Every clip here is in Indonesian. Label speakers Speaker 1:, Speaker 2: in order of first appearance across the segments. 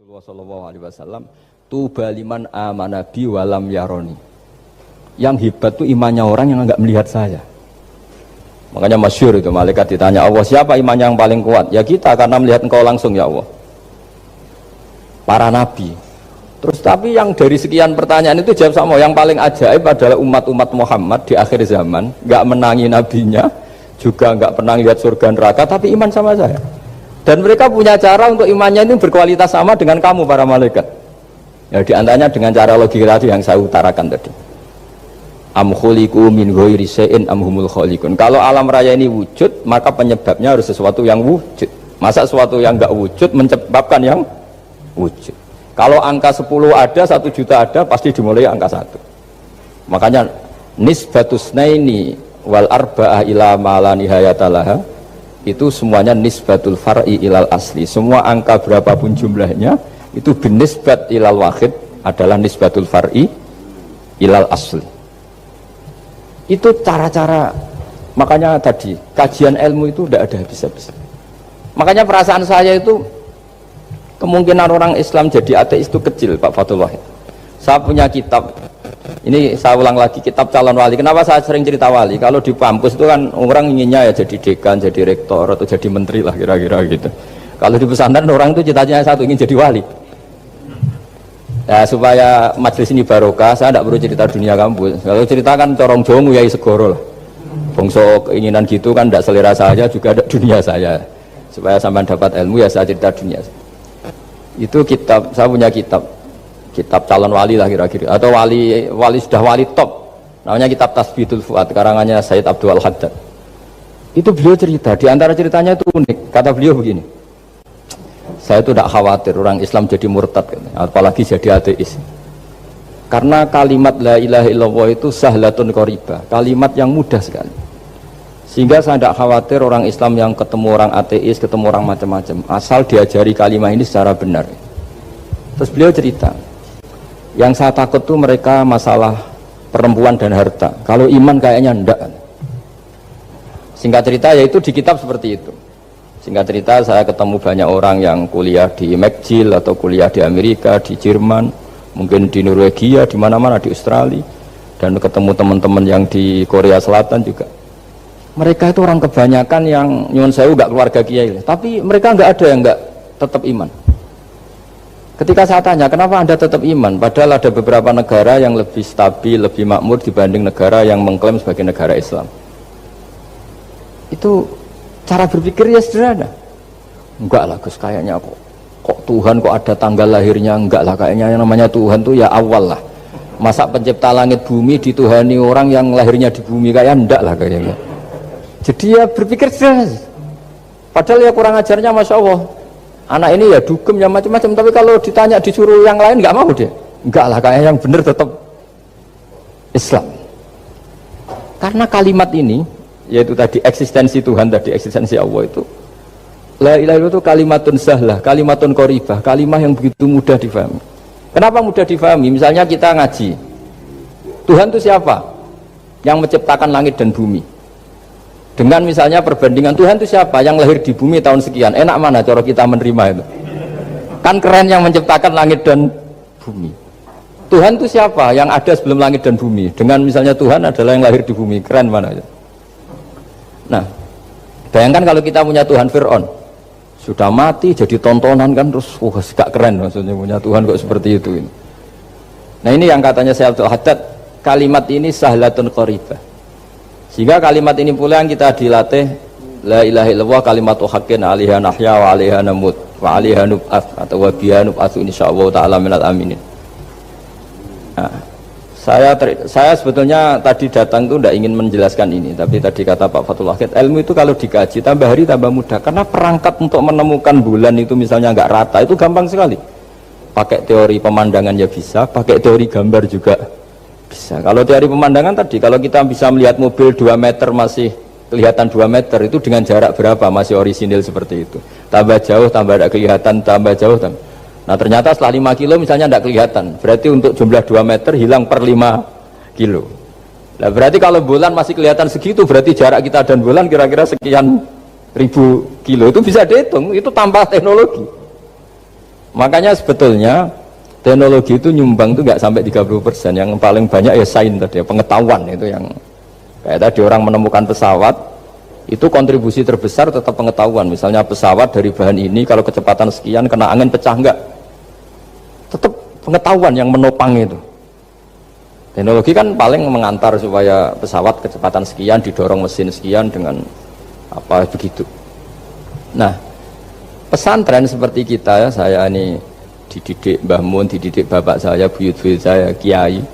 Speaker 1: Rasulullah Shallallahu Alaihi Wasallam, tuba liman amana bi walam yaroni. Yang hebat tuh imannya orang yang enggak melihat saya. Makanya masyhur itu, malaikat ditanya Allah, siapa imannya yang paling kuat? Ya kita, karena melihat engkau langsung ya Allah. Para nabi. Terus tapi yang dari sekian pertanyaan itu jawab sama, yang paling ajaib adalah umat-umat Muhammad di akhir zaman, enggak menangi nabinya, juga enggak pernah lihat surga neraka, tapi iman sama saya. Dan mereka punya cara untuk imannya ini berkualitas sama dengan kamu para malaikat. Ya diantaranya dengan cara logika tadi yang saya utarakan tadi. Am khuliqu min ghairi syai'in am humul khaliqun. Kalau alam raya ini wujud, maka penyebabnya harus sesuatu yang wujud. Masa sesuatu yang enggak wujud menyebabkan yang wujud? Kalau angka 10 ada, 1 juta ada, pasti dimulai angka 1. Makanya nisbatusnaini wal arba'ah ila ma la nihayatalaha, itu semuanya nisbatul far'i ilal asli. Semua angka berapapun jumlahnya itu binisbat ilal wahid adalah nisbatul far'i ilal asli. Itu cara-cara, makanya tadi kajian ilmu itu tidak ada habis-habis. Makanya perasaan saya itu kemungkinan orang Islam jadi ateis itu kecil, Pak Fathul Wahid. Saya punya kitab, ini saya ulang lagi, kitab calon wali. Kenapa saya sering cerita wali? Kalau di kampus itu kan orang inginnya ya jadi dekan, jadi rektor, atau jadi menteri lah kira-kira gitu. Kalau di pesantren orang itu cita-citanya satu, ingin jadi wali. Ya, supaya majelis ini barokah, saya tidak perlu cerita dunia kampus. Kalau ceritakan corong jongu ya segoro lah. Bongso keinginan gitu kan tidak selera saya, juga ada dunia saya. Supaya sampai dapat ilmu ya saya cerita dunia. Itu kitab, saya punya kitab calon wali lah kira-kira, atau wali sudah wali top, namanya kitab Tasbihul Fuad, karangannya Sayyid Abdul Haddad. Itu beliau cerita, di antara ceritanya itu unik. Kata beliau begini, saya itu tidak khawatir orang Islam jadi murtad, apalagi jadi ateis, karena kalimat la ilaha illallah itu sahlatun qaribah, kalimat yang mudah sekali, sehingga saya tidak khawatir orang Islam yang ketemu orang ateis, ketemu orang macam-macam, asal diajari kalimat ini secara benar. Terus beliau cerita, yang saya takut tuh mereka masalah perempuan dan harta. Kalau iman kayaknya enggak. Singkat cerita yaitu di kitab seperti itu. Singkat cerita saya ketemu banyak orang yang kuliah di McGill atau kuliah di Amerika, di Jerman, mungkin di Norwegia, di mana-mana, di Australia, dan ketemu teman-teman yang di Korea Selatan juga. Mereka itu orang kebanyakan yang nyuwun sewu enggak keluarga kiai, tapi mereka enggak ada yang enggak tetap iman. Ketika saya tanya, kenapa Anda tetap iman? Padahal ada beberapa negara yang lebih stabil, lebih makmur dibanding negara yang mengklaim sebagai negara Islam. Itu cara berpikir ya sederhana. Enggak lah Gus, kayaknya kok Tuhan kok ada tanggal lahirnya? Enggak lah, kayaknya yang namanya Tuhan tuh ya awal lah. Masa pencipta langit bumi dituhani orang yang lahirnya di bumi? Kayak enggak lah kayaknya. Jadi ya berpikir sederhana. Padahal ya kurang ajarnya Masya Allah. Anak ini ya dugem ya macam-macam, tapi kalau ditanya disuruh yang lain nggak mau dia. Enggak lah, kayak yang benar tetap Islam. Karena kalimat ini, yaitu tadi eksistensi Tuhan, tadi eksistensi Allah itu, la ilaha illallah itu kalimatun sahlah, kalimatun qoribah, kalimah yang begitu mudah difahami. Kenapa mudah difahami? Misalnya kita ngaji, Tuhan itu siapa? Yang menciptakan langit dan bumi. Dengan misalnya perbandingan Tuhan itu siapa yang lahir di bumi tahun sekian, enak mana cara kita menerima itu? Kan keren yang menciptakan langit dan bumi. Tuhan itu siapa yang ada sebelum langit dan bumi? Dengan misalnya Tuhan adalah yang lahir di bumi, keren mana itu? Nah, bayangkan kalau kita punya Tuhan Fir'aun, sudah mati jadi tontonan kan, terus gak keren maksudnya punya Tuhan kok seperti itu. Nah ini yang katanya Syekh Abdul Haddad, kalimat ini sahlatun qaribah. Sehingga kalimat ini pula yang kita dilatih, la ilaha illallah kalimatu haqqin 'alaiha nahya wa 'alaiha namut wa 'alaiha nub'ats atau wa biha nub'ats insyaallah taala minal aminin. Nah, saya sebetulnya tadi datang itu tidak ingin menjelaskan ini, tapi tadi kata Pak Fathul Wahid, ilmu itu kalau dikaji tambah hari tambah mudah, karena perangkat untuk menemukan bulan itu misalnya nggak rata itu gampang sekali. Pakai teori pemandangan ya bisa, pakai teori gambar juga bisa. Kalau teori pemandangan tadi, kalau kita bisa melihat mobil 2 meter masih kelihatan 2 meter, itu dengan jarak berapa masih orisinil seperti itu. Tambah jauh, tambah tidak kelihatan, tambah jauh. Nah ternyata setelah 5 kilo misalnya tidak kelihatan. Berarti untuk jumlah 2 meter hilang per 5 kilo. Nah berarti kalau bulan masih kelihatan segitu, berarti jarak kita dan bulan kira-kira sekian ribu kilo. Itu bisa dihitung, itu tanpa teknologi. Makanya sebetulnya teknologi itu nyumbang itu nggak sampai 30%. Yang paling banyak ya sains tadi, pengetahuan itu yang kayak tadi orang menemukan pesawat itu kontribusi terbesar tetap pengetahuan. Misalnya pesawat dari bahan ini kalau kecepatan sekian kena angin pecah enggak, tetap pengetahuan yang menopang itu. Teknologi kan paling mengantar supaya pesawat kecepatan sekian didorong mesin sekian dengan apa begitu. Nah, pesantren seperti kita ya, saya ini dididik Mbah Mun, dididik bapak saya, buyut-buyut saya, kiai.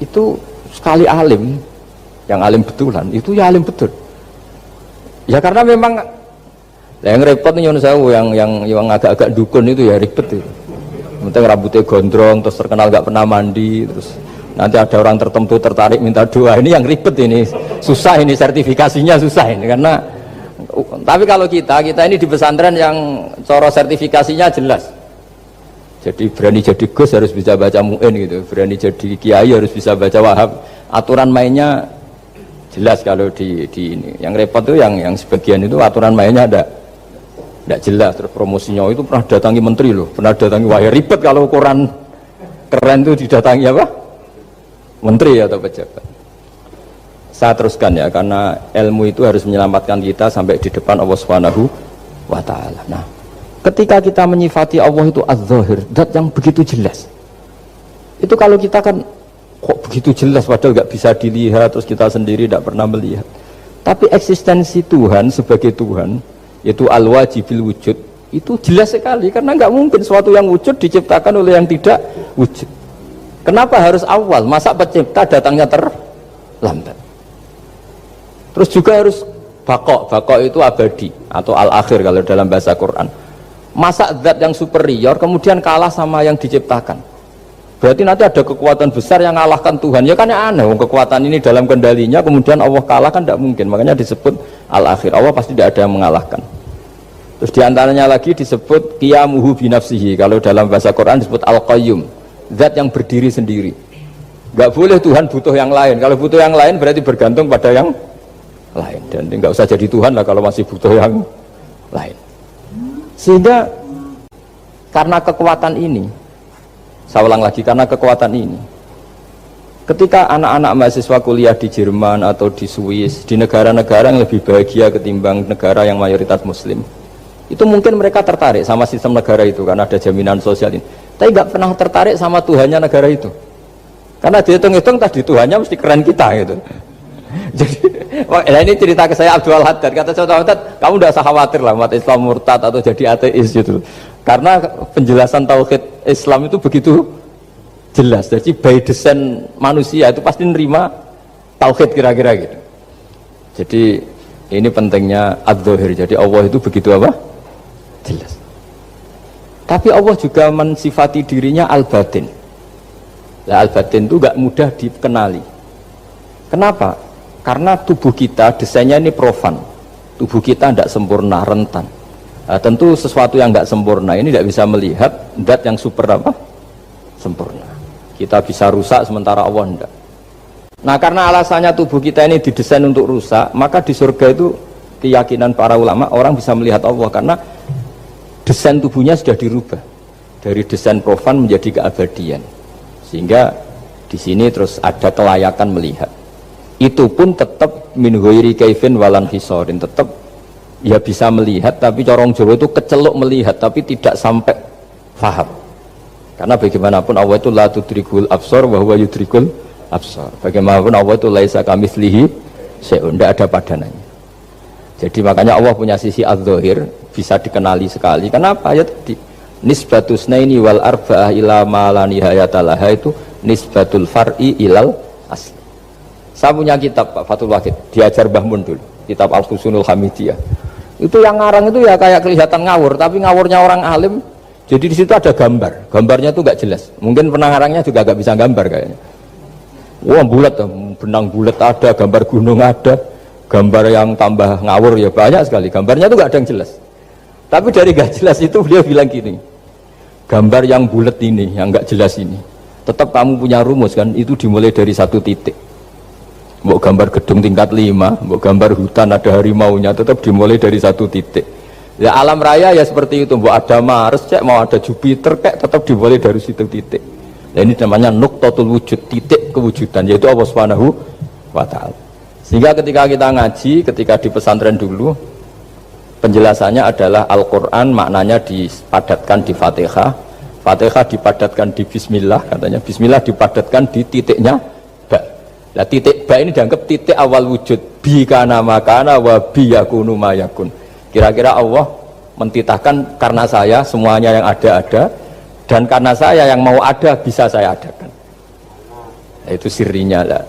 Speaker 1: Itu sekali alim, yang alim betulan, itu ya alim betul. Ya karena memang yang repot nih yang agak-agak dukun itu ya ribet itu. Penting rambutnya gondrong, terus terkenal gak pernah mandi, terus nanti ada orang tertentu tertarik minta doa, ini yang ribet ini, susah ini sertifikasinya susah ini karena. Tapi kalau kita ini di pesantren yang coro sertifikasinya jelas. Jadi berani jadi Gus harus bisa baca Mu'in gitu, berani jadi Kiai harus bisa baca Wahab. Aturan mainnya jelas kalau di ini. Yang repot tuh yang sebagian itu aturan mainnya tidak jelas. Terus promosinya itu pernah datangi menteri loh, pernah datangi wahai ribet kalau ukuran keren tuh didatangi apa? Menteri atau pejabat. Saya teruskan ya, karena ilmu itu harus menyelamatkan kita sampai di depan Allah Subhanahu wa ta'ala. Nah, ketika kita menyifati Allah itu az-zahir, zat yang begitu jelas, itu kalau kita kan kok begitu jelas padahal nggak bisa dilihat, terus kita sendiri tidak pernah melihat. Tapi eksistensi Tuhan sebagai Tuhan, yaitu al-wajibil wujud, itu jelas sekali, karena nggak mungkin suatu yang wujud diciptakan oleh yang tidak wujud. Kenapa harus awal? Masa pencipta datangnya terlambat? Terus juga harus bakok itu abadi atau al-akhir kalau dalam bahasa Quran. Masa zat yang superior kemudian kalah sama yang diciptakan? Berarti nanti ada kekuatan besar yang mengalahkan Tuhan. Ya kan ya aneh, kekuatan ini dalam kendalinya kemudian Allah kalah kan tidak mungkin. Makanya disebut al-akhir. Allah pasti tidak ada yang mengalahkan. Terus diantaranya lagi disebut qiyamuhu binafsihi. Kalau dalam bahasa Quran disebut al-qayyum, zat yang berdiri sendiri. Gak boleh Tuhan butuh yang lain. Kalau butuh yang lain berarti bergantung pada yang lain, dan nggak usah jadi Tuhan lah kalau masih butuh yang lain. Sehingga karena kekuatan ini, saya ulang lagi, karena kekuatan ini, ketika anak-anak mahasiswa kuliah di Jerman atau di Swiss, di negara-negara yang lebih bahagia ketimbang negara yang mayoritas Muslim, itu mungkin mereka tertarik sama sistem negara itu karena ada jaminan sosial ini, tapi nggak pernah tertarik sama Tuhannya negara itu, karena dihitung-hitung tadi Tuhannya mesti keren kita gitu. Jadi, ini cerita ke saya Abdul Haddad, kata saya Abdul Haddad, kamu udah usah khawatir lah umat Islam murtad atau jadi ateis gitu, karena penjelasan tauhid Islam itu begitu jelas. Jadi by design manusia itu pasti nerima tauhid kira-kira gitu. Jadi ini pentingnya ad-dhahir. Jadi Allah itu begitu apa? Jelas. Tapi Allah juga mensifati dirinya al-batin. Nah, al-batin itu gak mudah dikenali. Kenapa? Karena tubuh kita desainnya ini profan, tubuh kita tidak sempurna, rentan. Nah, tentu sesuatu yang tidak sempurna ini tidak bisa melihat zat yang super apa? Sempurna. Kita bisa rusak sementara Allah tidak. Nah, karena alasannya tubuh kita ini didesain untuk rusak, maka di surga itu keyakinan para ulama orang bisa melihat Allah karena desain tubuhnya sudah dirubah dari desain profan menjadi keabadian. Sehingga di sini terus ada kelayakan melihat. Itu pun tetap min ghairi kaifin walan hisorin, tetap ya bisa melihat, tapi corong Jawa itu kecelok melihat tapi tidak sampai faham. Karena bagaimanapun Allah itu la tudrikul absar wa huwa yudrikul absar. Bagaimanapun Allah itu laisa kamitslihi syai'un, tidak ada padanannya. Jadi makanya Allah punya sisi adz-dzahir bisa dikenali sekali. Kenapa? Ya tadi nisbatus naini wal arba'ah ila ma la nihayata laha, itu nisbatul far'i ilal asli. Saya punya kitab Pak Fathul Wahid, diajar Mbah Mun dulu, kitab Al-Husunul Hamidiyah. Itu yang ngarang itu ya kayak kelihatan ngawur, tapi ngawurnya orang alim. Jadi di situ ada gambar, gambarnya itu nggak jelas. Mungkin pengarangnya juga nggak bisa gambar kayaknya. Wah bulat, benang bulat ada, gambar gunung ada, gambar yang tambah ngawur ya banyak sekali. Gambarnya itu nggak ada yang jelas. Tapi dari nggak jelas itu beliau bilang gini, gambar yang bulat ini, yang nggak jelas ini, tetap kamu punya rumus kan? Itu dimulai dari satu titik. Mau gambar gedung tingkat 5, mau gambar hutan ada harimaunya, tetap dimulai dari satu titik. Ya alam raya ya seperti itu, mau ada Mars cek, mau ada Jupiter kayak tetap dimulai dari situ titik. Nah, ini namanya nuqtatul wujud, titik kewujudan, yaitu Allah Subhanahu wa ta'ala. Sehingga ketika kita ngaji, ketika di pesantren dulu, penjelasannya adalah Al-Quran maknanya dipadatkan di Fatihah, Fatihah dipadatkan di Bismillah, katanya Bismillah dipadatkan di titiknya ba. Nah titik ba ini dianggap titik awal wujud, bi kana makana wa bi yakunu mayakun. Kira-kira Allah mentitahkan karena saya semuanya yang ada, dan karena saya yang mau ada bisa saya adakan. Nah, itu sirinya lah.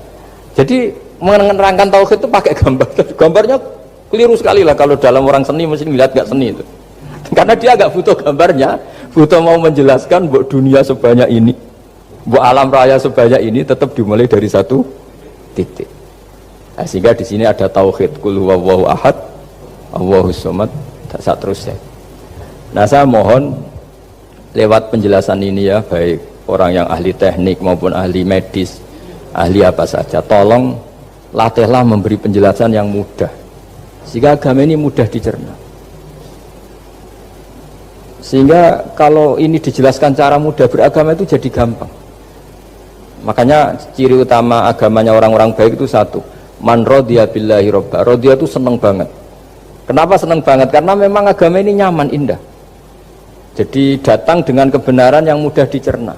Speaker 1: Jadi menerangkan tauhid itu pakai gambar. Gambarnya keliru sekali lah kalau dalam orang seni mesti lihat gak seni itu. Karena dia agak butuh gambarnya, butuh mau menjelaskan buat dunia sebanyak ini, buat alam raya sebanyak ini tetap dimulai dari satu titik. Nah, sehingga di sini ada tauhid qul huwallahu ahad, Allahus samad, tak terusnya. Nah, saya mohon lewat penjelasan ini ya, baik orang yang ahli teknik maupun ahli medis, ahli apa saja, tolong latihlah memberi penjelasan yang mudah sehingga agama ini mudah dicerna. Sehingga kalau ini dijelaskan cara mudah beragama itu jadi gampang. Makanya ciri utama agamanya orang-orang baik itu satu, man radiya billahi robba. Radiya itu seneng banget. Kenapa seneng banget? Karena memang agama ini nyaman, indah. Jadi datang dengan kebenaran yang mudah dicerna.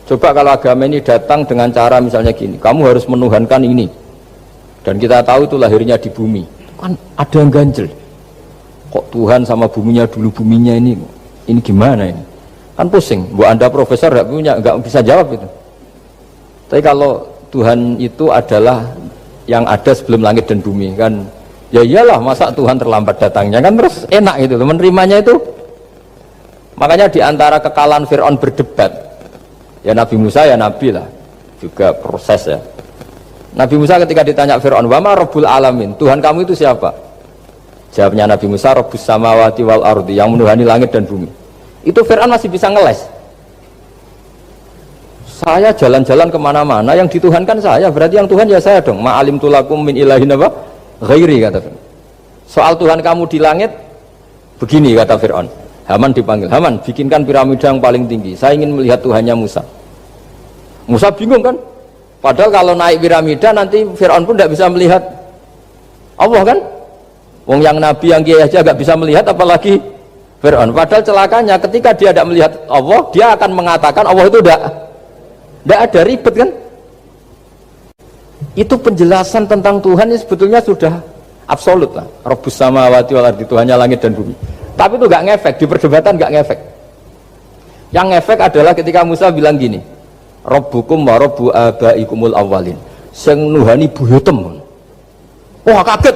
Speaker 1: Coba kalau agama ini datang dengan cara misalnya gini, kamu harus menuhankan ini, dan kita tahu itu lahirnya di bumi, kan ada yang ganjel. Kok Tuhan sama buminya dulu, buminya ini gimana ini? Kan pusing. Buat Anda profesor nggak bisa jawab itu. Tapi kalau Tuhan itu adalah yang ada sebelum langit dan bumi, kan ya iyalah, masa Tuhan terlambat datangnya, kan terus enak itu menerimanya itu. Makanya diantara kekalahan Fir'aun berdebat, ya Nabi Musa ya Nabi lah, juga proses ya. Nabi Musa ketika ditanya Fir'aun, wa ma rabbul alamin, Tuhan kamu itu siapa? Jawabnya Nabi Musa, rabbus samawati wal ardi, yang menuhani langit dan bumi. Itu Fir'aun masih bisa ngeles. Saya jalan-jalan kemana-mana, yang dituhankan saya, berarti yang Tuhan ya saya dong. Ma'alim tulakum min ilahin apa? Ghairi, kata Fir'aun. Soal Tuhan kamu di langit begini, kata Fir'aun. Haman dipanggil, Haman bikinkan piramida yang paling tinggi, saya ingin melihat Tuhannya Musa. Musa bingung kan, padahal kalau naik piramida nanti Fir'aun pun tidak bisa melihat Allah kan. Wong yang nabi yang kiai aja gak bisa melihat, apalagi Fir'aun. Padahal celakanya ketika dia tidak melihat Allah, dia akan mengatakan Allah itu tidak ada, ribet kan. Itu penjelasan tentang Tuhan ini sebetulnya sudah absolut lah. Rabbus samawati wal ardi, Tuhannya langit dan bumi. Tapi itu gak ngefek, di perdebatan gak ngefek. Yang ngefek adalah ketika Musa bilang gini, Rabbukum wa rabbu abaikumul awwalin, sing nuhani buyutem. Wah kaget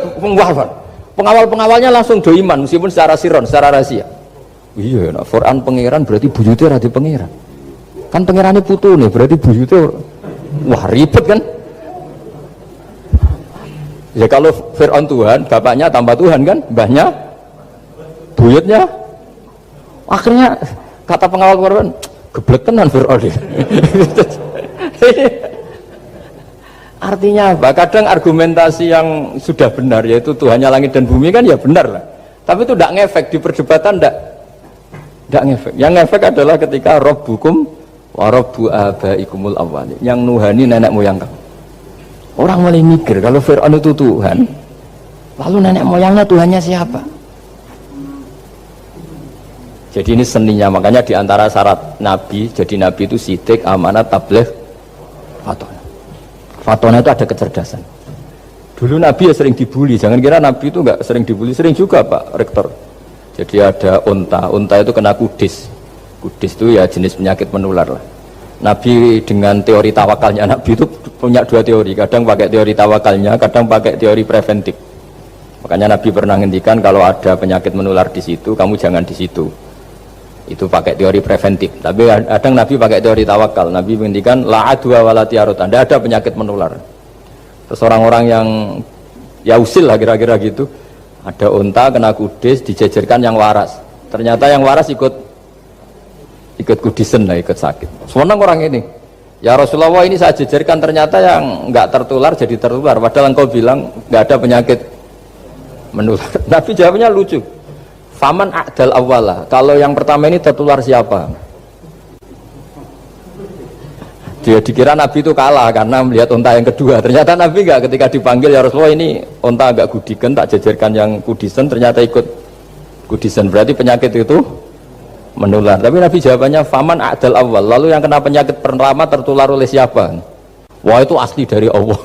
Speaker 1: pengawal-pengawalnya langsung do iman meskipun secara siron, secara rahasia. Iya, nah, Quran pangeran berarti buyutnya rada pangeran. Kan pangerannya putu nih, berarti buyutnya wah ribet kan. Ya kalau Fir'aun Tuhan, bapaknya tambah Tuhan kan, mbahnya, buyutnya. Akhirnya kata pengawal Quran, geblek tenan Fir'aun. Artinya apa? Kadang argumentasi yang sudah benar, yaitu Tuhannya langit dan bumi kan ya benar lah. Tapi itu tidak ngefek di perdebatan, tidak ngefek. Yang ngefek adalah ketika Rabbukum wa rabbu abaikumul awwalin, yang nuhani nenek moyang kamu. Orang mulai mikir kalau Fir'aun itu Tuhan, lalu nenek moyangnya Tuhannya siapa? Jadi ini seninya, makanya diantara syarat Nabi, jadi Nabi itu sidik, amanat, tabligh, fatona. Fatona itu ada kecerdasan. Dulu Nabi ya sering dibully, jangan kira Nabi itu nggak sering dibully, sering juga Pak Rektor. Jadi ada unta itu kena kudis. Kudis itu ya jenis penyakit menular lah. Nabi dengan teori tawakalnya, Nabi itu punya dua teori, kadang pakai teori tawakalnya, kadang pakai teori preventif. Makanya Nabi pernah ngendikan kalau ada penyakit menular di situ, kamu jangan di situ. Itu pakai teori preventif. Tapi kadang Nabi pakai teori tawakal. Nabi menghentikan la adwa wala tiarut. Tidak ada penyakit menular. Terus orang-orang yang ya usil lah kira-kira gitu. Ada unta kena kudis, dijejerkan yang waras. Ternyata yang waras ikut kudisen lah, ikut sakit. Senang orang ini. Ya Rasulullah, ini saya jejerkan, ternyata yang nggak tertular jadi tertular. Padahal engkau bilang nggak ada penyakit menular. Nabi jawabnya lucu. Faman a'dal awwala. Kalau yang pertama ini tertular siapa? Dia dikira Nabi itu kalah karena melihat unta yang kedua. Ternyata Nabi enggak, ketika dipanggil ya Rasulullah ini unta agak gudikan, tak jajarkan yang kudisen, ternyata ikut kudisen. Berarti penyakit itu menular. Tapi Nabi jawabannya faman a'dal awal. Lalu yang kena penyakit pertama tertular oleh siapa? Wah itu asli dari Allah.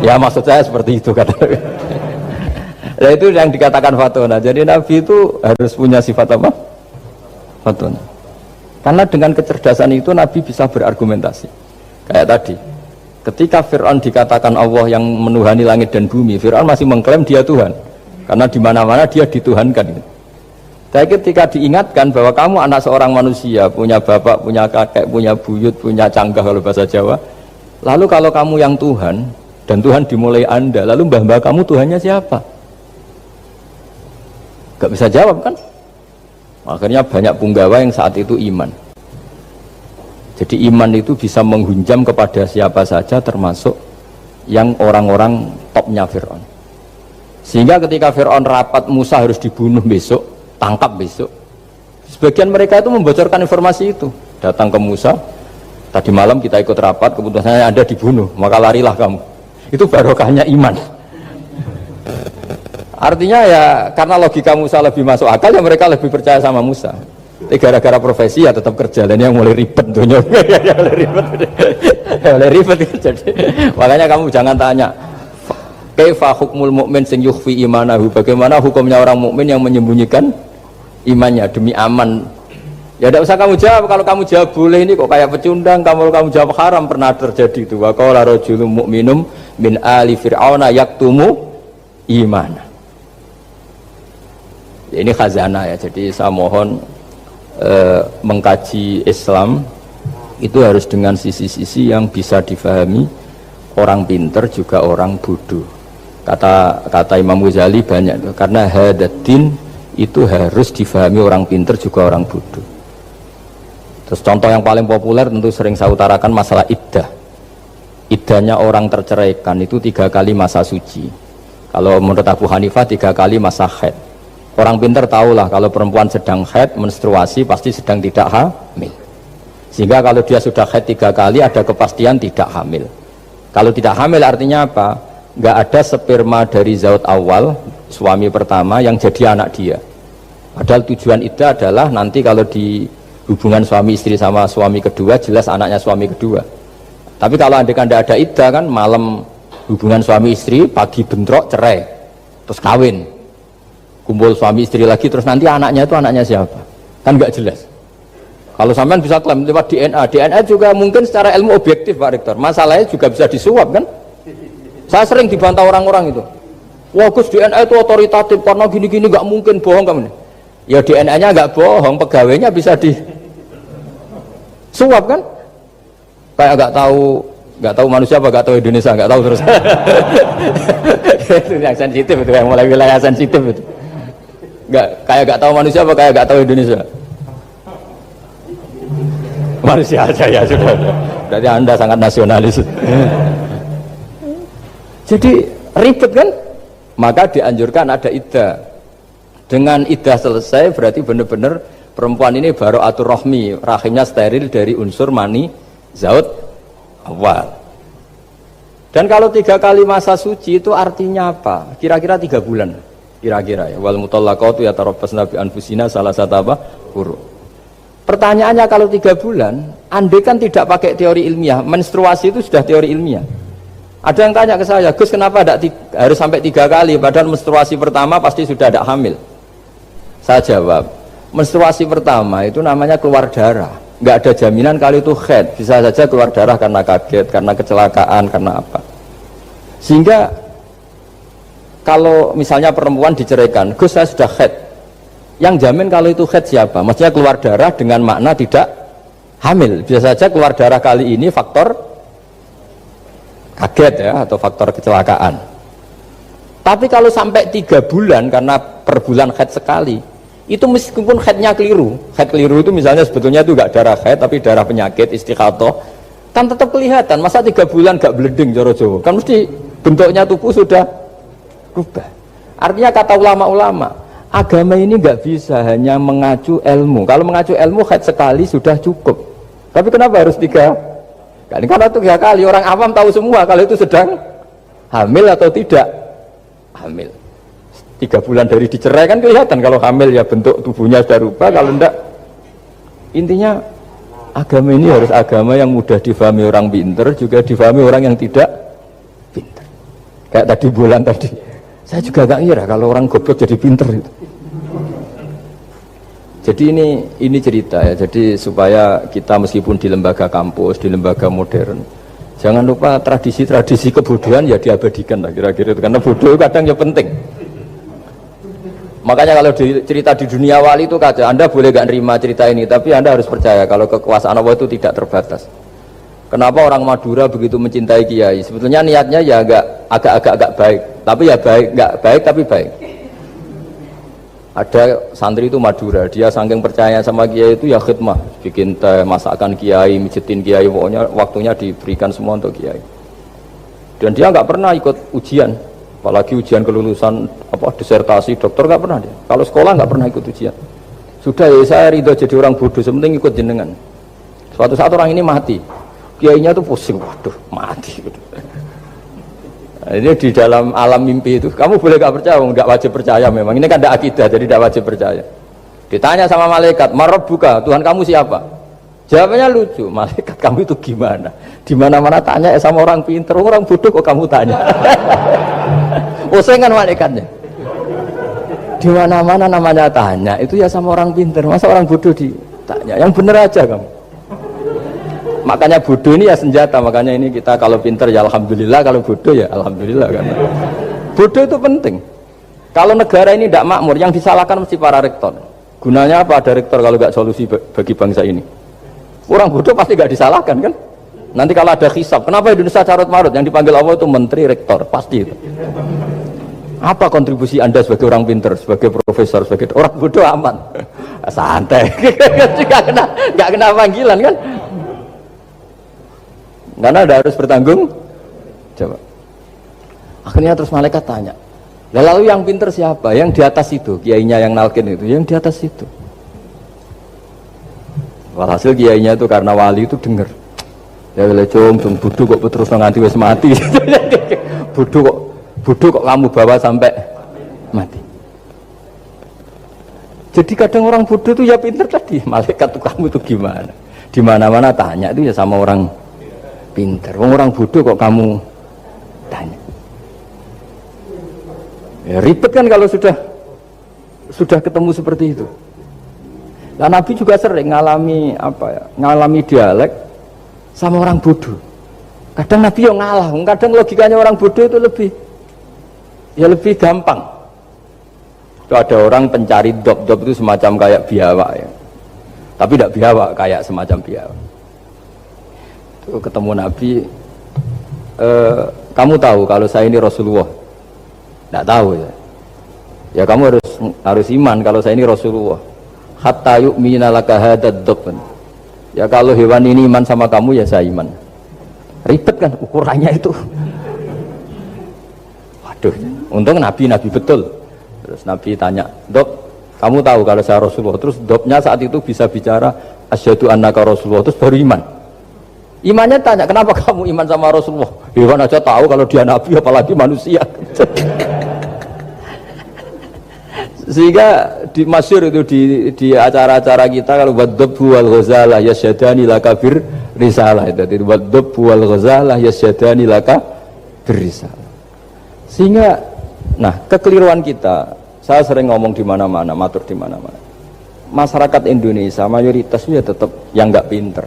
Speaker 1: Ya maksud saya seperti itu kata. Nah itu yang dikatakan fatona. Jadi Nabi itu harus punya sifat apa? Fatona. Karena dengan kecerdasan itu Nabi bisa berargumentasi. Kayak tadi, ketika Fir'aun dikatakan Allah yang menuhani langit dan bumi, Fir'aun masih mengklaim dia Tuhan. Karena di mana-mana dia dituhankan. Tapi ketika diingatkan bahwa kamu anak seorang manusia, punya bapak, punya kakek, punya buyut, punya canggah kalau bahasa Jawa. Lalu kalau kamu yang Tuhan, dan Tuhan dimulai Anda, lalu mbah-mbah kamu Tuhannya siapa? Gak bisa jawab kan? Akhirnya banyak punggawa yang saat itu iman. Jadi iman itu bisa menghunjam kepada siapa saja, termasuk yang orang-orang topnya Fir'aun. Sehingga ketika Fir'aun rapat Musa harus dibunuh besok, tangkap besok, sebagian mereka itu membocorkan informasi itu. Datang ke Musa, tadi malam kita ikut rapat, keputusannya Anda dibunuh, maka larilah kamu. Itu barokahnya iman. Artinya ya karena logika Musa lebih masuk akal, ya mereka lebih percaya sama Musa. Tapi gara-gara profesi ya tetap kerja, dan yang mulai ribet tuh. mulai ribet. Jadi makanya kamu jangan tanya kaifa hukmul mukmin sing yukhfi imanahu, bagaimana hukumnya orang mukmin yang menyembunyikan imannya demi aman. Ya tidak usah kamu jawab. Kalau kamu jawab boleh, ini kok kayak pecundang. Kalau kamu jawab haram, pernah terjadi itu. Wa qala rajulun mu'minum min ali fir'auna yaktumu imana. Ya, ini khazanah ya. Jadi saya mohon mengkaji Islam itu harus dengan sisi-sisi yang bisa difahami orang pinter juga orang bodoh. Kata Imam Ghazali banyak, karena hadatin itu harus difahami orang pinter juga orang bodoh. Terus contoh yang paling populer tentu sering saya utarakan masalah iddah. Iddahnya orang terceraikan itu 3 kali masa suci. Kalau menurut Abu Hanifah 3 kali masa haid. Orang pinter tahulah kalau perempuan sedang haid, menstruasi pasti sedang tidak hamil. Sehingga kalau dia sudah haid 3 kali ada kepastian tidak hamil. Kalau tidak hamil artinya apa? Nggak ada sperma dari zaut awal, suami pertama yang jadi anak dia. Padahal tujuan iddah adalah nanti kalau di hubungan suami istri sama suami kedua, jelas anaknya suami kedua. Tapi kalau andai kan tidak ada iddah kan, malam hubungan suami istri, pagi bentrok cerai, terus kawin, kumpul suami istri lagi, terus nanti anaknya itu anaknya siapa? Kan nggak jelas. Kalau sampean bisa klaim lewat DNA juga mungkin secara ilmu objektif Pak Rektor. Masalahnya juga bisa disuap kan? Saya sering dibantah orang-orang itu. Wah Gus, DNA itu otoritatif karena gini-gini nggak mungkin, bohong kamu. Ya DNA-nya nggak bohong, pegawainya bisa disuap kan? Kayak nggak tahu manusia apa nggak tahu Indonesia, nggak tahu terus. Itu yang sensitif itu, yang mulai wilayah sensitif itu. Nggak tahu manusia apa kayak nggak tahu Indonesia. Manusia aja ya sudah. Berarti Anda sangat nasionalis. Jadi ribet kan? Maka dianjurkan ada iddah. Dengan iddah selesai berarti benar-benar perempuan ini baru atur rohmi, rahimnya steril dari unsur mani zaut awal. Dan kalau 3 kali masa suci itu artinya apa? Kira-kira 3 bulan. Kira-kira ya. Wal mutallaqatu yatarabbasna bi anfusina salah satu apa? Huru. Pertanyaannya kalau 3 bulan, andai kan tidak pakai teori ilmiah, menstruasi itu sudah teori ilmiah. Ada yang tanya ke saya, Gus kenapa harus sampai 3 kali, padahal menstruasi pertama pasti sudah ada hamil. Saya jawab, menstruasi pertama itu namanya keluar darah, nggak ada jaminan kali itu haid, bisa saja keluar darah karena kaget, karena kecelakaan, karena apa. Sehingga kalau misalnya perempuan diceraikan, Gus saya sudah haid, yang jamin kalau itu haid siapa? Maksudnya keluar darah dengan makna tidak hamil, bisa saja keluar darah kali ini faktor kaget ya, atau faktor kecelakaan. Tapi kalau sampai 3 bulan karena per bulan haid sekali, itu meskipun haidnya keliru, haid keliru itu misalnya sebetulnya itu enggak darah haid tapi darah penyakit istiqatoh, kan tetap kelihatan. Masa 3 bulan enggak bleeding Jawa Jawa, kan mesti bentuknya tubuh sudah berubah. Artinya kata ulama-ulama, agama ini nggak bisa hanya mengacu ilmu. Kalau mengacu ilmu haid sekali sudah cukup. Tapi kenapa harus 3 kali? Karena 3 kali orang awam tahu semua kalau itu sedang hamil atau tidak hamil. 3 bulan dari dicerai kan kelihatan kalau hamil ya bentuk tubuhnya sudah rubah, kalau enggak. Intinya agama ini harus agama yang mudah difahami orang pinter, juga difahami orang yang tidak pinter. Kayak tadi bulan tadi, saya juga gak ngira kalau orang goblok jadi pinter itu. Jadi ini cerita ya, jadi supaya kita meskipun di lembaga kampus, di lembaga modern, jangan lupa tradisi-tradisi kebodohan ya diabadikan lah kira-kira itu, karena bodoh kadang ya penting. Makanya kalau cerita di dunia wali itu kacau, Anda boleh gak nerima cerita ini, tapi Anda harus percaya kalau kekuasaan Allah itu tidak terbatas. Kenapa orang Madura begitu mencintai kiai? Sebetulnya niatnya ya agak baik, tapi ya nggak baik tapi baik. Ada santri itu Madura, dia saking percaya sama kiai itu ya khidmah, bikin teh, masakan kiai, mijitin kiai, pokoknya waktunya diberikan semua untuk kiai. Dan dia nggak pernah ikut ujian, apalagi ujian kelulusan disertasi dokter nggak pernah dia. Kalau sekolah nggak pernah ikut ujian. Sudah ya saya ridho jadi orang bodoh, sementing ikut jenengan. Suatu saat orang ini mati, kiainya tuh pusing, waduh mati. Nah, ini di dalam alam mimpi itu, kamu boleh gak percaya, nggak wajib percaya memang. Ini kan tidak akidah, jadi tidak wajib percaya. Ditanya sama malaikat, Marabbuka, Tuhan kamu siapa? Jawabannya lucu, malaikat kamu itu gimana? Di mana-mana tanya sama orang pinter, orang bodoh kok kamu tanya? Pusing kan malaikatnya. Di mana-mana namanya tanya, itu ya sama orang pinter, masa orang bodoh ditanya? Yang bener aja kamu. Makanya bodoh ini ya senjata, makanya ini kita kalau pinter ya alhamdulillah, kalau bodoh ya alhamdulillah. Karena bodoh itu penting. Kalau negara ini tidak makmur, yang disalahkan mesti para rektor. Gunanya apa ada rektor kalau nggak solusi bagi bangsa ini? Orang bodoh pasti nggak disalahkan kan? Nanti kalau ada hisab, kenapa Indonesia carut marut? Yang dipanggil Allah itu menteri, rektor, pasti itu. Apa kontribusi Anda sebagai orang pinter, sebagai profesor, sebagai orang bodoh aman? Santai, nggak kena panggilan kan? Karena ada harus bertanggung jawab. Akhirnya terus malaikat tanya, lalu yang pinter siapa? Yang di atas itu, kiainya yang nalkin itu, yang di atas itu. Walhasil kiainya itu karena wali itu dengar, ya lecung bodoh kok terus nganti wis mati. bodoh kok kamu bawa sampai mati. Jadi kadang orang bodoh itu ya pinter tadi, malaikat tuh kamu itu gimana? Di mana-mana tanya itu ya sama orang pinter. Orang bodoh kok kamu tanya? Ya ribet kan kalau sudah ketemu seperti itu. Nah, Nabi juga sering ngalami dialek sama orang bodoh. Kadang Nabi yang ngalah, kadang logikanya orang bodoh itu lebih gampang. Itu ada orang pencari dop itu semacam kayak biawak ya. Tapi tidak biawak, kayak semacam biawak. Ketemu Nabi, kamu tahu kalau saya ini Rasulullah? Tidak tahu ya. Ya kamu harus iman kalau saya ini Rasulullah. Hatta yu'mina laka hadad dhabban. Ya kalau hewan ini iman sama kamu ya saya iman. Ribet kan ukurannya itu. Waduh, untung Nabi betul. Terus Nabi tanya, Dob, kamu tahu kalau saya Rasulullah? Terus Dobnya saat itu bisa bicara asyhadu annaka Rasulullah, terus baru iman. Imannya tanya, kenapa kamu iman sama Rasulullah? Hewan aja tahu kalau dia Nabi, apalagi manusia. Sehingga di masyhur itu di acara-acara kita kalau wadhabbu wal ghazalah yasyadani laka bir risalah itu wadhabbu wal ghazalah yasyadani laka bir risalah. Sehingga nah kekeliruan kita, saya sering ngomong di mana-mana, matur di mana-mana. Masyarakat Indonesia mayoritasnya tetap yang nggak pinter.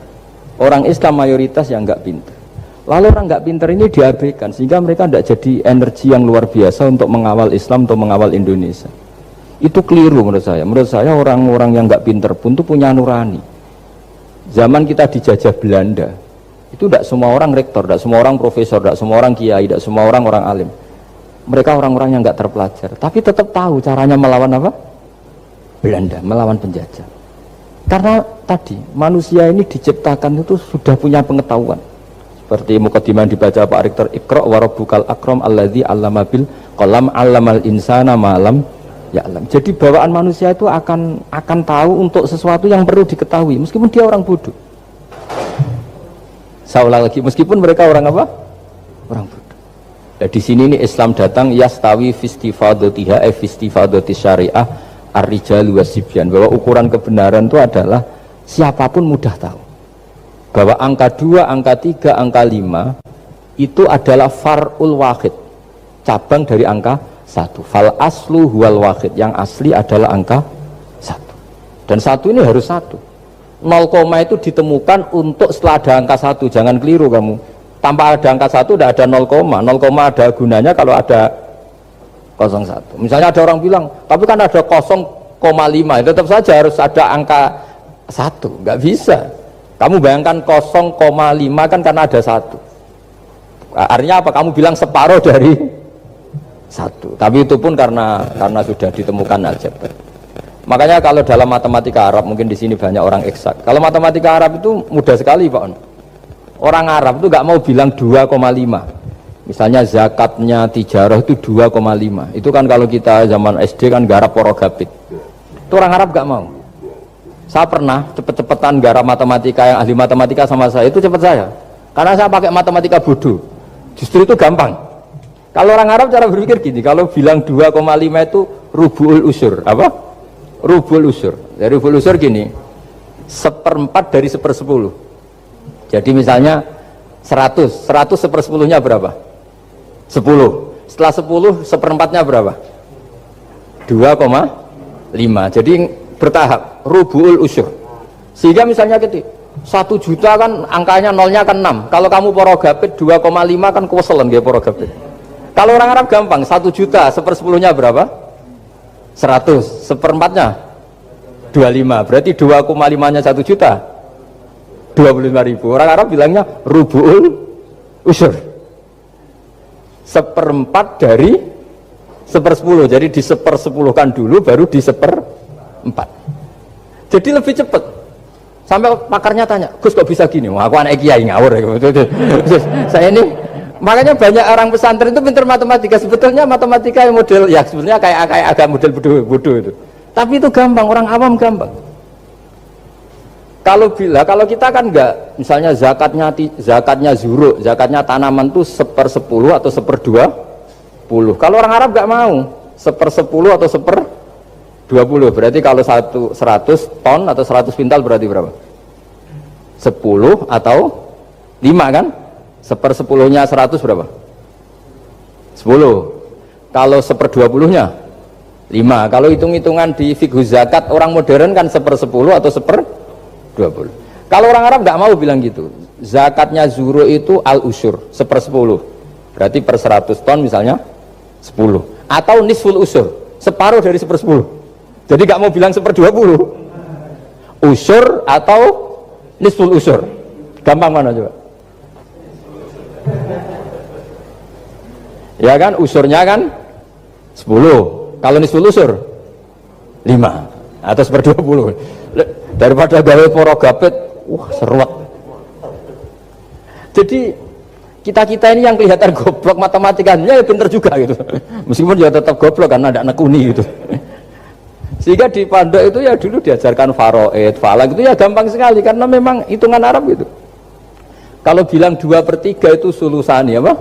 Speaker 1: Orang Islam mayoritas yang nggak pinter. Lalu orang nggak pinter ini diabaikan sehingga mereka tidak jadi energi yang luar biasa untuk mengawal Islam atau mengawal Indonesia. Itu keliru menurut saya. Menurut saya orang-orang yang nggak pinter pun itu punya nurani. Zaman kita dijajah Belanda, itu tidak semua orang rektor, tidak semua orang profesor, tidak semua orang kiai, tidak semua orang alim. Mereka orang-orang yang nggak terpelajar, tapi tetap tahu caranya melawan apa? Belanda, melawan penjajah. Karena tadi manusia ini diciptakan itu sudah punya pengetahuan. Seperti mukadimah dibaca Pak Rektor, Iqra wa rabbukal akram alladzi 'allama bil qalam 'allamal insana ma lam ya'lam. Jadi bawaan manusia itu akan tahu untuk sesuatu yang perlu diketahui meskipun dia orang bodoh. Saya ulang lagi, meskipun mereka orang apa? Orang bodoh. Ya, di sini nih Islam datang yastawi fistifadatiha fistifadati syariah ar-rijalu wasibyan, bahwa ukuran kebenaran itu adalah siapapun mudah tahu. Bahwa angka 2, angka 3, angka 5 itu adalah far'ul wahid, cabang dari angka 1. Fal aslu huwal wahid, yang asli adalah angka 1. Dan 1 ini harus 1. 0, itu ditemukan untuk setelah ada angka 1. Jangan keliru kamu. Tanpa ada angka 1 tidak ada 0, 0, ada gunanya kalau ada 01. Misalnya ada orang bilang, tapi kan ada 0,5, tetap saja harus ada angka 1. Nggak bisa. Kamu bayangkan 0,5 kan karena ada 1. Artinya apa? Kamu bilang separuh dari 1. Tapi itu pun karena sudah ditemukan aljabar. Makanya kalau dalam matematika Arab, mungkin di sini banyak orang eksak. Kalau matematika Arab itu mudah sekali Pak. Orang Arab itu nggak mau bilang 2,5. Misalnya zakatnya tijarah itu 2,5. Itu kan kalau kita zaman SD kan garap porogapit. Itu orang Arab nggak mau. Saya pernah cepet-cepetan garap matematika, yang ahli matematika sama saya itu cepet saya. Karena saya pakai matematika bodoh. Justru itu gampang. Kalau orang Arab cara berpikir gini, kalau bilang 2,5 itu rubu'ul usur. Apa? Rubu'ul usur. Dari rubu'ul usur gini, 1/4 dari 1/10. Jadi misalnya 100 1/10-nya berapa? 10. Setelah 10 1/4-nya berapa? 2,5. Jadi bertahap, rubu'ul usur. Sehingga misalnya gitu, 1 juta kan angkanya nolnya kan 6. Kalau kamu porogapit 2,5 kan kuweselan dia porogapit. Kalau orang Arab gampang, 1 juta 1/10-nya berapa? 100, 1/4-nya 25. Berarti 2,5-nya 1 juta 25.000. Orang Arab bilangnya rubu'ul usur. 1/4 dari 1/10. Jadi di 1/10-kan dulu baru di 1/4. Jadi lebih cepat. Sampai pakarnya tanya, Gus kok bisa gini? Wah, aku anak kiai ngawur. Saya ini, makanya banyak orang pesantren itu pintar matematika. Sebetulnya matematika yang model, ya sebenarnya kayak agak model bodoh itu. Tapi itu gampang, orang awam gampang. Kalau kita kan enggak, misalnya zakatnya zuruk, zakatnya tanaman itu 1/10 atau 1/20. Kalau orang Arab enggak mau 1/10 atau 1/20. Berarti kalau 100 ton atau 100 pintal berarti berapa? 10 atau 5 kan? 1/10-nya 100 berapa? 10. Kalau 1/20-nya 5. Kalau hitung-hitungan di fikih zakat orang modern kan 1/10 atau 1/20. Kalau orang Arab nggak mau bilang gitu. Zakatnya zuru itu al-usur 1/10. Berarti per 100 ton misalnya 10. Atau nisful usur, separuh dari 1/10. Jadi nggak mau bilang 1/20. Usur atau nisful usur. Gampang mana coba? Ya kan, usurnya kan 10. Kalau nisful usur 5 atau 1/20. Daripada gawe porogapit, wah seruat. Jadi kita ini yang kelihatan goblok matematikanya ya pinter juga gitu. Meskipun ya tetap goblok karena tidak nekuni gitu. Sehingga di pondok itu ya dulu diajarkan faraid, falak itu ya gampang sekali karena memang hitungan Arab gitu. Kalau bilang 2/3 itu sulusani apa?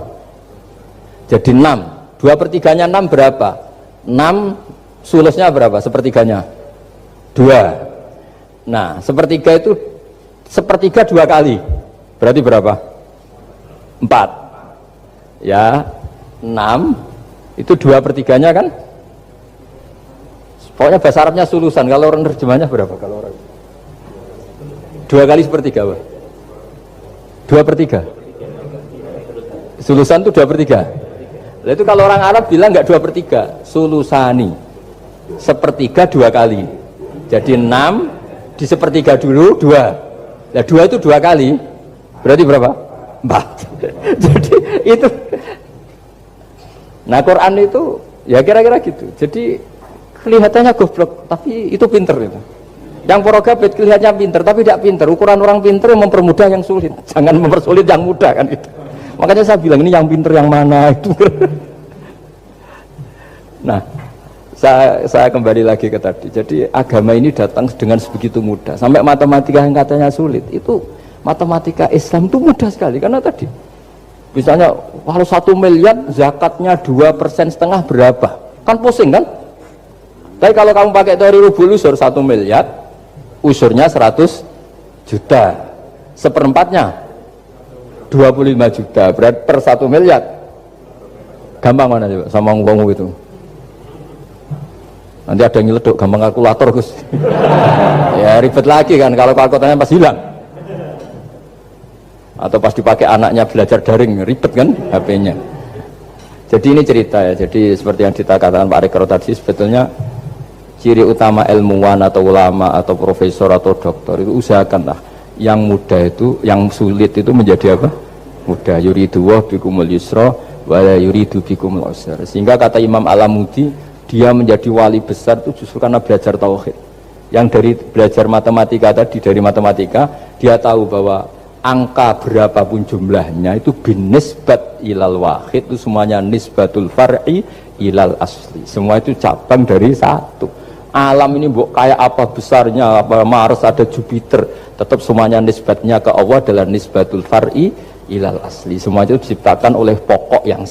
Speaker 1: Jadi 6. 2/3-nya 6 berapa? 6 sulusnya berapa? Sepertiganya 2. Nah, sepertiga itu sepertiga 2 kali. Berarti berapa? 4. Ya, 6 itu 2/3-nya kan? Pokoknya bahasa Arabnya sulusan. Kalau orang terjemahnya berapa? Kalau orang 2 kali sepertiga apa? 2/3. Sulusan itu 2/3. Nah, itu kalau orang Arab bilang enggak 2/3, sulusani. Sepertiga 2 kali. Jadi 6 di sepertiga dulu 2. Nah 2 itu 2 kali. Berarti berapa? 4. Jadi itu. Nah Quran itu ya kira-kira gitu. Jadi kelihatannya goblok, tapi itu pinter itu. Yang porogabit kelihatannya pinter, tapi tidak pinter. Ukuran orang pinter mempermudah yang sulit. Jangan mempersulit yang mudah kan itu. Makanya saya bilang ini yang pinter yang mana itu. Nah, Saya kembali lagi ke tadi. Jadi agama ini datang dengan sebegitu mudah. Sampai matematika yang katanya sulit, itu matematika Islam itu mudah sekali. Karena tadi, misalnya kalau 1 miliar zakatnya 2,5% berapa? Kan pusing kan? Tapi kalau kamu pakai teori rubul usur 1 miliar, usurnya 100 juta. Seperempatnya 25 juta. Berarti per 1 miliar. Gampang mana coba sama ngomong itu? Nanti ada yang nyeleduk gampang kalkulator Gus. Ya ribet lagi kan kalau kalkulatornya pas hilang. Atau pas dipakai anaknya belajar daring ribet kan HP-nya. Jadi ini cerita ya. Jadi seperti yang dikatakan Pak Rekro tadi, sebetulnya ciri utama ilmuwan atau ulama atau profesor atau doktor itu usahakanlah yang mudah itu, yang sulit itu menjadi apa? Mudah. Yuridu wa bikumul yusra wa la yuridu bikumul usra. Sehingga kata Imam Alamudi, dia menjadi wali besar itu justru karena belajar tauhid. Yang dari belajar matematika tadi, dari matematika dia tahu bahwa angka berapapun jumlahnya itu binisbat ilal wahid, itu semuanya nisbatul far'i ilal asli. Semua itu cabang dari satu. Alam ini kayak apa besarnya, apa Mars, ada Jupiter, tetap semuanya nisbatnya ke Allah adalah nisbatul far'i ilal asli. Semua itu diciptakan oleh pokok yang